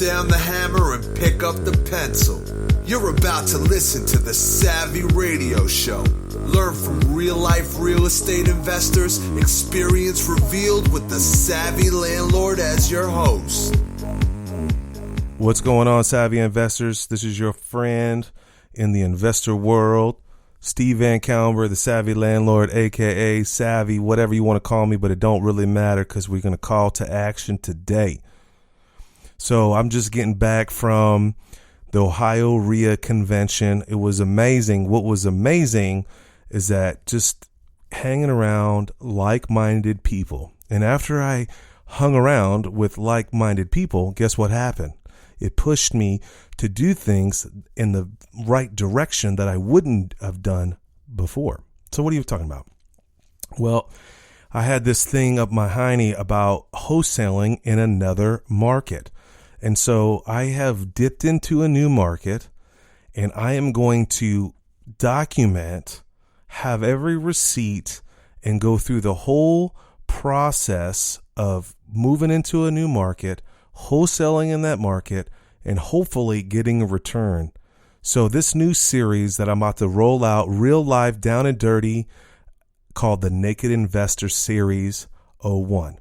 down the hammer and pick up the pencil. You're about to listen to the Savvy Radio Show. Learn from real-life real estate investors, experience revealed with the Savvy Landlord as your host. What's going on, Savvy investors? This is your friend in the investor world, Steve Van Kallenberg, the Savvy Landlord, aka Savvy, whatever you want to call me, but it don't really matter because we're going to call to action today. So I'm just getting back from the Ohio REIA convention. It was amazing. What was amazing is that just hanging around like-minded people. And after I hung around with like-minded people, guess what happened? It pushed me to do things in the right direction that I wouldn't have done before. So what are you talking about? Well, I had this thing up my hiney about wholesaling in another market. And so I have dipped into a new market, and I am going to document, have every receipt, and go through the whole process of moving into a new market, wholesaling in that market, and hopefully getting a return. So this new series that I'm about to roll out, real life, down and dirty, called the Naked Investor Series 01.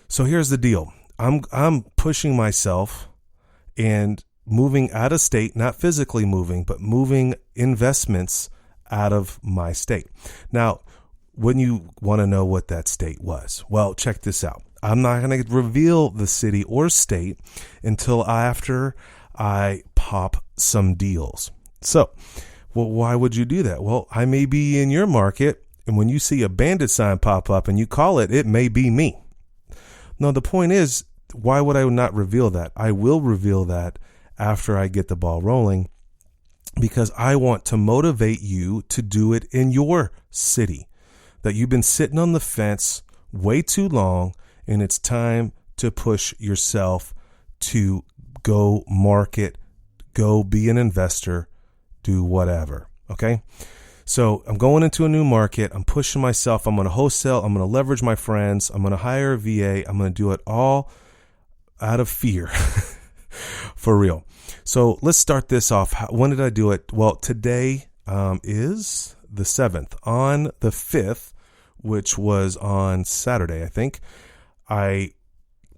So here's the deal. I'm pushing myself and moving out of state, not physically moving, but moving investments out of my state. Now, wouldn't you want to know what that state was? Well, check this out. I'm not going to reveal the city or state until after I pop some deals. So, well, why would you do that? Well, I may be in your market, and when you see a bandit sign pop up and you call it, it may be me. No, the point is, why would I not reveal that? I will reveal that after I get the ball rolling, because I want to motivate you to do it in your city, that you've been sitting on the fence way too long, and it's time to push yourself to go market, go be an investor, do whatever. Okay. So I'm going into a new market. I'm pushing myself. I'm going to wholesale. I'm going to leverage my friends. I'm going to hire a VA. I'm going to do it all out of fear for real. So let's start this off. When did I do it? Well, today is the 7th. On the 5th, which was on Saturday, I think, I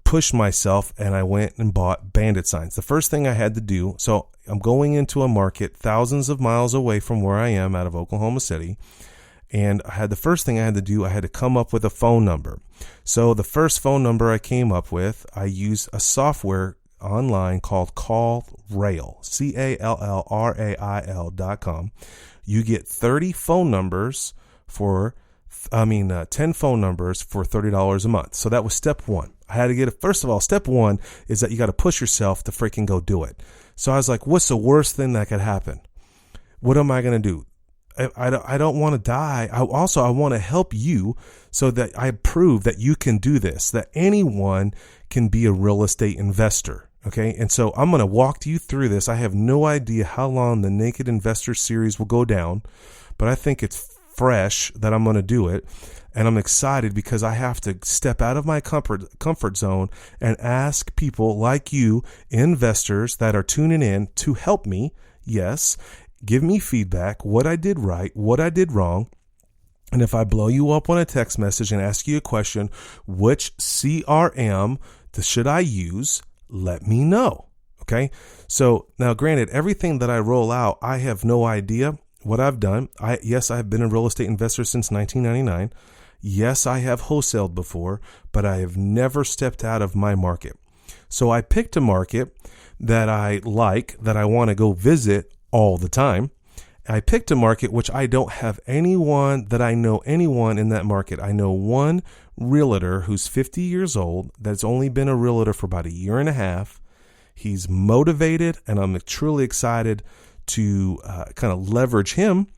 pushed myself and I went and bought bandit signs. The first thing I had to do, so I'm going into a market thousands of miles away from where I am out of Oklahoma City. And the first thing I had to do, I had to come up with a phone number. So the first phone number I came up with, I used a software online called CallRail, CallRail.com. You get 30 phone numbers for 10 phone numbers for $30 a month. So that was step one. I had to get it. First of all, step one is that you got to push yourself to freaking go do it. So I was like, what's the worst thing that could happen? What am I going to do? I don't want to die. I want to help you so that I prove that you can do this, that anyone can be a real estate investor. Okay. And so I'm going to walk you through this. I have no idea how long the Naked Investor series will go down, but I think it's fresh that I'm going to do it. And I'm excited because I have to step out of my comfort zone and ask people like you, investors that are tuning in, to help me. Yes. Give me feedback, what I did right, what I did wrong. And if I blow you up on a text message and ask you a question, which CRM should I use? Let me know. Okay. So now granted, everything that I roll out, I have no idea what I've done. Yes, I've been a real estate investor since 1999. Yes, I have wholesaled before, but I have never stepped out of my market. So I picked a market that I like, that I want to go visit all the time. I picked a market which I don't have anyone in that market. I know one realtor who's 50 years old that's only been a realtor for about a year and a half. He's motivated, and I'm truly excited to kind of leverage him.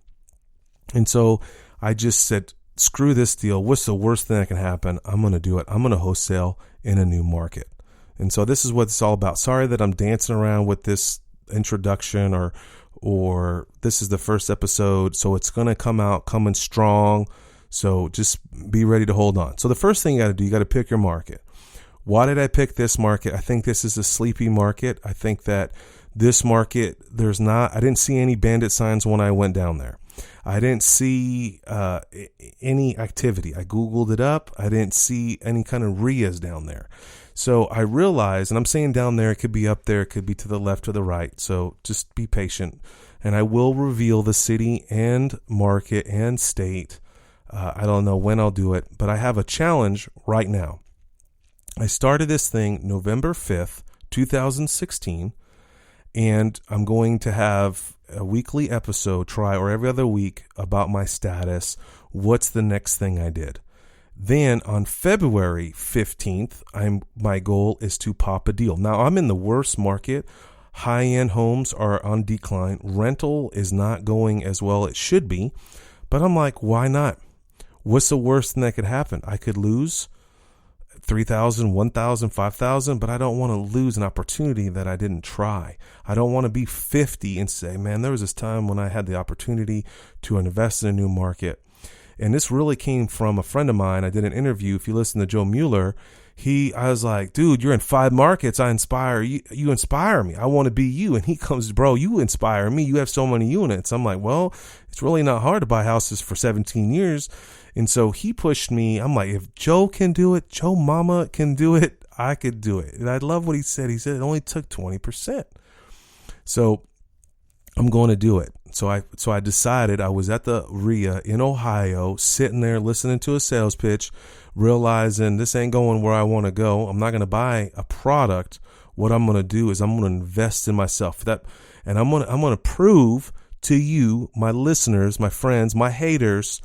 And so I just said, screw this deal. What's the worst thing that can happen? I'm going to do it. I'm going to wholesale in a new market. And so this is what it's all about. Sorry that I'm dancing around with this introduction, or this is the first episode. So it's going to come out coming strong. So just be ready to hold on. So the first thing you got to do, you got to pick your market. Why did I pick this market? I think this is a sleepy market. I think that this market, I didn't see any bandit signs when I went down there. I didn't see any activity. I Googled it up. I didn't see any kind of RIAs down there. So I realized, and I'm saying down there, it could be up there, it could be to the left or the right. So just be patient. And I will reveal the city and market and state. I don't know when I'll do it, but I have a challenge right now. I started this thing November 5th, 2016, and I'm going to have a weekly episode, or every other week, about my status. What's the next thing I did? Then on February 15th, my goal is to pop a deal. Now, I'm in the worst market. High-end homes are on decline. Rental is not going as well as it should be. But I'm like, why not? What's the worst thing that could happen? I could lose $3,000, $1,000, $5,000, but I don't want to lose an opportunity that I didn't try. I don't want to be 50 and say, man, there was this time when I had the opportunity to invest in a new market. And this really came from a friend of mine. I did an interview. If you listen to Joe Mueller, I was like, dude, you're in 5 markets. I inspire you. You inspire me. I want to be you. And he comes, bro, you inspire me. You have so many units. I'm like, well, it's really not hard to buy houses for 17 years. And so he pushed me. I'm like, if Joe can do it, Joe Mama can do it, I could do it. And I love what he said. He said it only took 20%. So I'm going to do it. So I decided. I was at the RIA in Ohio, sitting there listening to a sales pitch, realizing this ain't going where I want to go. I'm not going to buy a product. What I'm going to do is I'm going to invest in myself. And I'm going to prove to you, my listeners, my friends, my haters,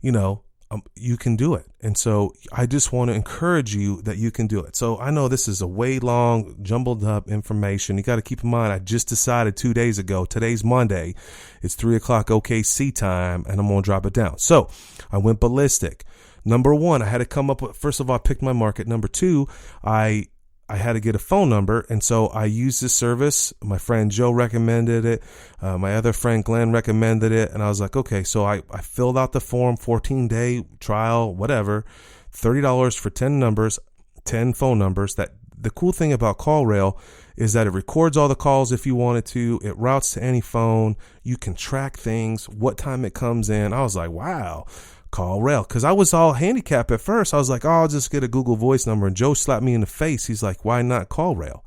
you can do it. And so I just want to encourage you that you can do it. So I know this is a way long, jumbled up information. You got to keep in mind, I just decided 2 days ago, today's Monday, it's 3:00 OKC time, and I'm going to drop it down. So I went ballistic. Number one, I had to come up with, first of all, I picked my market. Number two, I had to get a phone number, and so I used this service. My friend Joe recommended it. My other friend Glenn recommended it, and I was like, okay. So I filled out the form, 14-day trial, whatever, $30 for 10 numbers, 10 phone numbers. That the cool thing about CallRail is that it records all the calls if you wanted to. It routes to any phone. You can track things, what time it comes in. I was like, wow. CallRail, because I was all handicapped at first. I was like, I'll just get a Google Voice number. And Joe slapped me in the face. He's like, why not CallRail?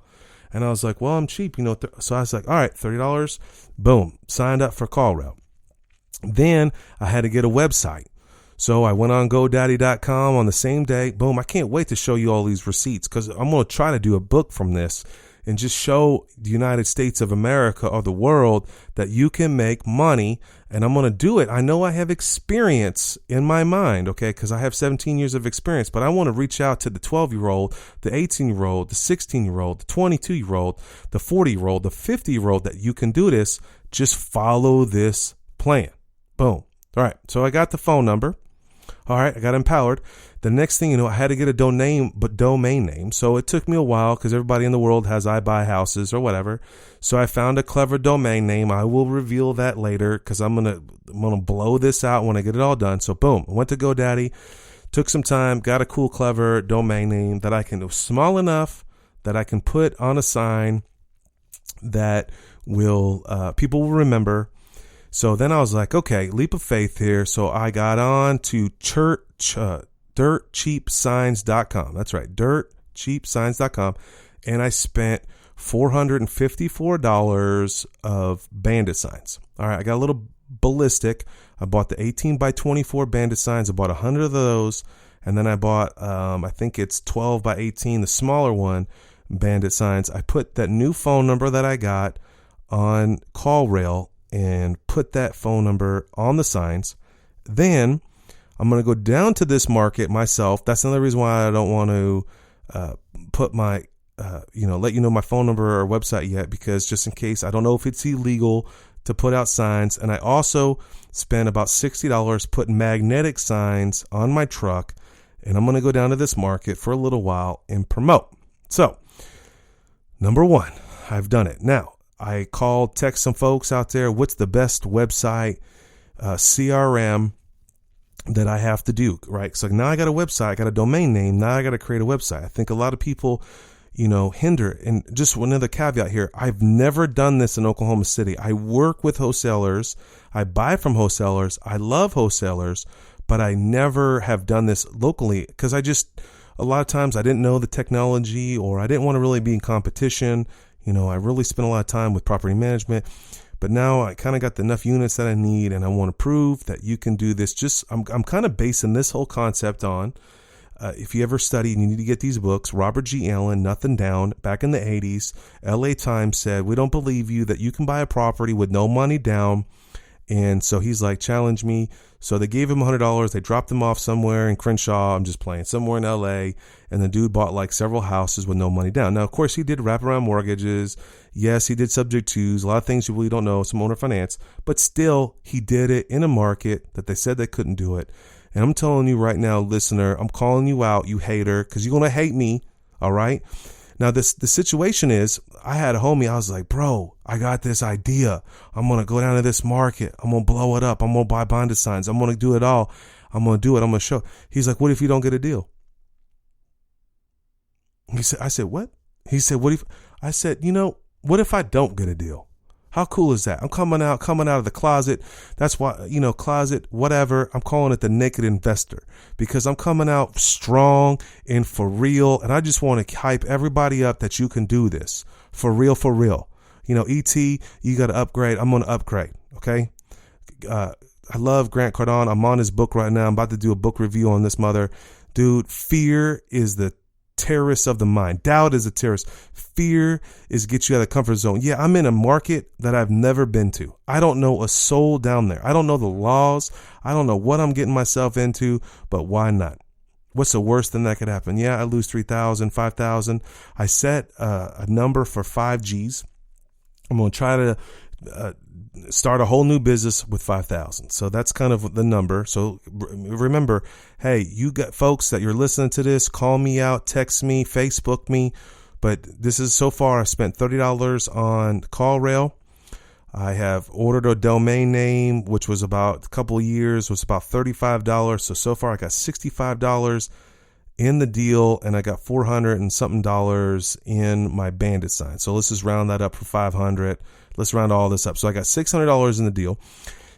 And I was like, well, I'm cheap, So I was like, all right, $30. Boom, signed up for CallRail. Then I had to get a website. So I went on GoDaddy.com on the same day. Boom, I can't wait to show you all these receipts, because I'm going to try to do a book from this and just show the United States of America or the world that you can make money. And I'm going to do it. I know I have experience in my mind, okay, because I have 17 years of experience, but I want to reach out to the 12-year-old, the 18-year-old, the 16-year-old, the 22-year-old, the 40-year-old, the 50-year-old, that you can do this. Just follow this plan. Boom. All right. So I got the phone number. All right. I got empowered. The next thing I had to get a domain name. So it took me a while, because everybody in the world has I buy houses or whatever. So I found a clever domain name. I will reveal that later, because I'm gonna blow this out when I get it all done. So boom, I went to GoDaddy, took some time, got a cool, clever domain name that I can, small enough that I can put on a sign that will people will remember. So then I was like, okay, leap of faith here. So I got on to DirtCheapSigns.com. That's right, DirtCheapSigns.com. And I spent $454 of bandit signs. All right, I got a little ballistic. I bought the 18 by 24 bandit signs. I bought 100 of those. And then I bought, I think it's 12 by 18, the smaller one, bandit signs. I put that new phone number that I got on CallRail and put that phone number on the signs. Then I'm going to go down to this market myself. That's another reason why I don't want to put my, let you know my phone number or website yet, because just in case, I don't know if it's illegal to put out signs. And I also spent about $60 putting magnetic signs on my truck. And I'm going to go down to this market for a little while and promote. So, number one, I've done it. Now, I called, text some folks out there. What's the best website, CRM that I have to do, right? So now I got a website, I got a domain name. Now I got to create a website. I think a lot of people, hinder. And just one other caveat here. I've never done this in Oklahoma City. I work with wholesalers. I buy from wholesalers. I love wholesalers, but I never have done this locally because a lot of times I didn't know the technology, or I didn't want to really be in competition. I really spent a lot of time with property management, but now I kind of got enough units that I need, and I want to prove that you can do this. I'm kind of basing this whole concept on, if you ever study and you need to get these books, Robert G. Allen, Nothing Down, back in the 80s, LA Times said, we don't believe you that you can buy a property with no money down. And so he's like, challenge me. So they gave him $100. They dropped him off somewhere in Crenshaw. I'm just playing, somewhere in LA. And the dude bought like several houses with no money down. Now, of course, he did wraparound mortgages. Yes, he did subject twos, a lot of things you really don't know, some owner finance. But still, he did it in a market that they said they couldn't do it. And I'm telling you right now, listener, I'm calling you out, you hater, because you're going to hate me. All right. Now, the situation is, I had a homie, I was like, bro, I got this idea. I'm going to go down to this market. I'm going to blow it up. I'm going to buy bond signs. I'm going to do it all. I'm going to do it. I'm going to show. He's like, what if you don't get a deal? I said, what? He said, what if, I said, what if I don't get a deal? How cool is that? I'm coming out of the closet. That's why, closet, whatever. I'm calling it the naked investor, because I'm coming out strong and for real. And I just want to hype everybody up that you can do this for real, for real. ET, you got to upgrade. I'm going to upgrade. Okay. I love Grant Cardone. I'm on his book right now. I'm about to do a book review on this mother. Dude, fear is the terrorist of the mind. Doubt is a terrorist. Fear is get you out of the comfort zone. Yeah, I'm in a market that I've never been to. I don't know a soul down there. I don't know the laws. I don't know what I'm getting myself into, but why not? What's the worst thing that could happen? Yeah, I lose 3,000, 5,000. I set a number for 5 G's. I'm going to try to start a whole new business with 5,000. So that's kind of the number. So remember, hey, you got folks that you're listening to this, call me out, text me, Facebook me. But this is, so far, I spent $30 on CallRail. I have ordered a domain name, which was about a couple of years, was about $35. So far I got $65 in the deal, and I got $400 and something in my bandit sign. So let's just round that up for 500. Let's round all this up. So I got $600 in the deal.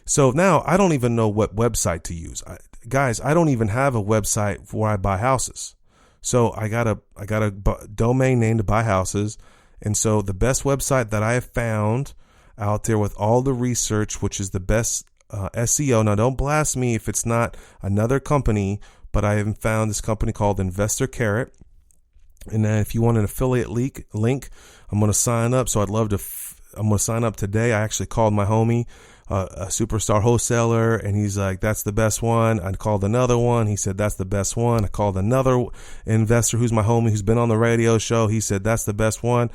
So now I don't even know what website to use. Guys, I don't even have a website where I buy houses. So I got a domain name to buy houses. And so the best website that I have found out there with all the research, which is the best SEO. Now, don't blast me if it's not another company, but I have found this company called Investor Carrot. And then if you want an affiliate link, I'm going to sign up. So I'm going to sign up today. I actually called my homie, a superstar wholesaler, and he's like, that's the best one. I called another one. He said, that's the best one. I called another investor who's my homie, who's been on the radio show. He said, that's the best one.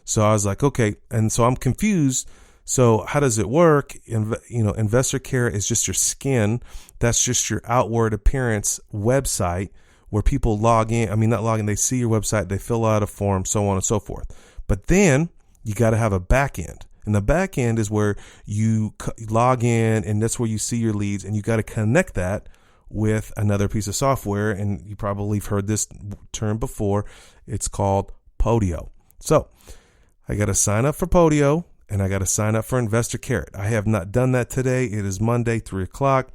So I was like, okay. And so I'm confused. So how does it work? Investor Carrot is just your skin. That's just your outward appearance website where people log in. I mean, not log in. They see your website. They fill out a form, so on and so forth. But then you got to have a back end. And the back end is where you log in, and that's where you see your leads. And you got to connect that with another piece of software. And you probably have heard this term before. It's called Podio. So I got to sign up for Podio, and I got to sign up for Investor Carrot. I have not done that today. It is Monday, 3:00.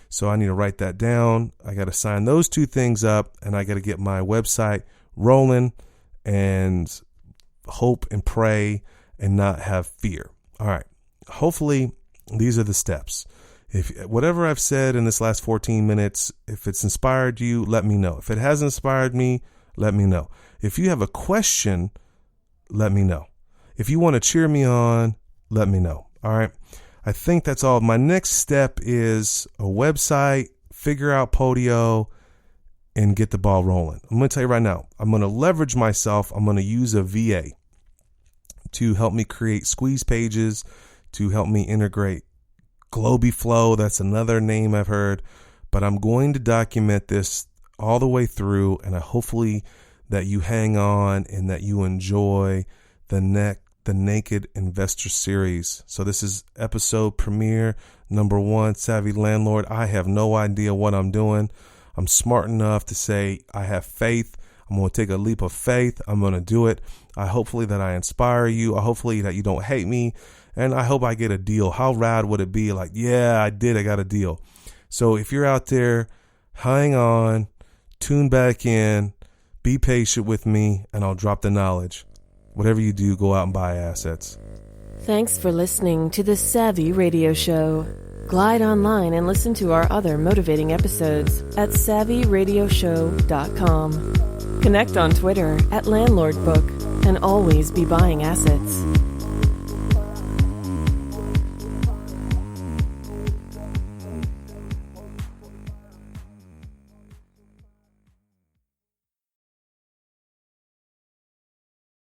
So I need to write that down. I got to sign those two things up, and I got to get my website rolling and hope and pray and not have fear. All right. Hopefully these are the steps. If whatever I've said in this last 14 minutes, if it's inspired you, let me know. If it hasn't inspired me, let me know. If you have a question, let me know. If you want to cheer me on, let me know. All right. I think that's all. My next step is a website, figure out Podio, and get the ball rolling. I'm going to tell you right now, I'm going to leverage myself. I'm going to use a VA to help me create squeeze pages, to help me integrate Globiflow. That's another name I've heard. But I'm going to document this all the way through, and I hopefully that you hang on and that you enjoy the the Naked Investor Series. So this is episode premiere number 1, Savvy Landlord. I have no idea what I'm doing. I'm smart enough to say I have faith. I'm going to take a leap of faith. I'm going to do it. Hopefully that I inspire you. Hopefully that you don't hate me. And I hope I get a deal. How rad would it be? Like, yeah, I got a deal. So if you're out there, hang on, tune back in, be patient with me, and I'll drop the knowledge. Whatever you do, go out and buy assets. Thanks for listening to the Savvy Radio Show. Glide online and listen to our other motivating episodes at savvyradioshow.com. Connect on Twitter at LandlordBook and always be buying assets.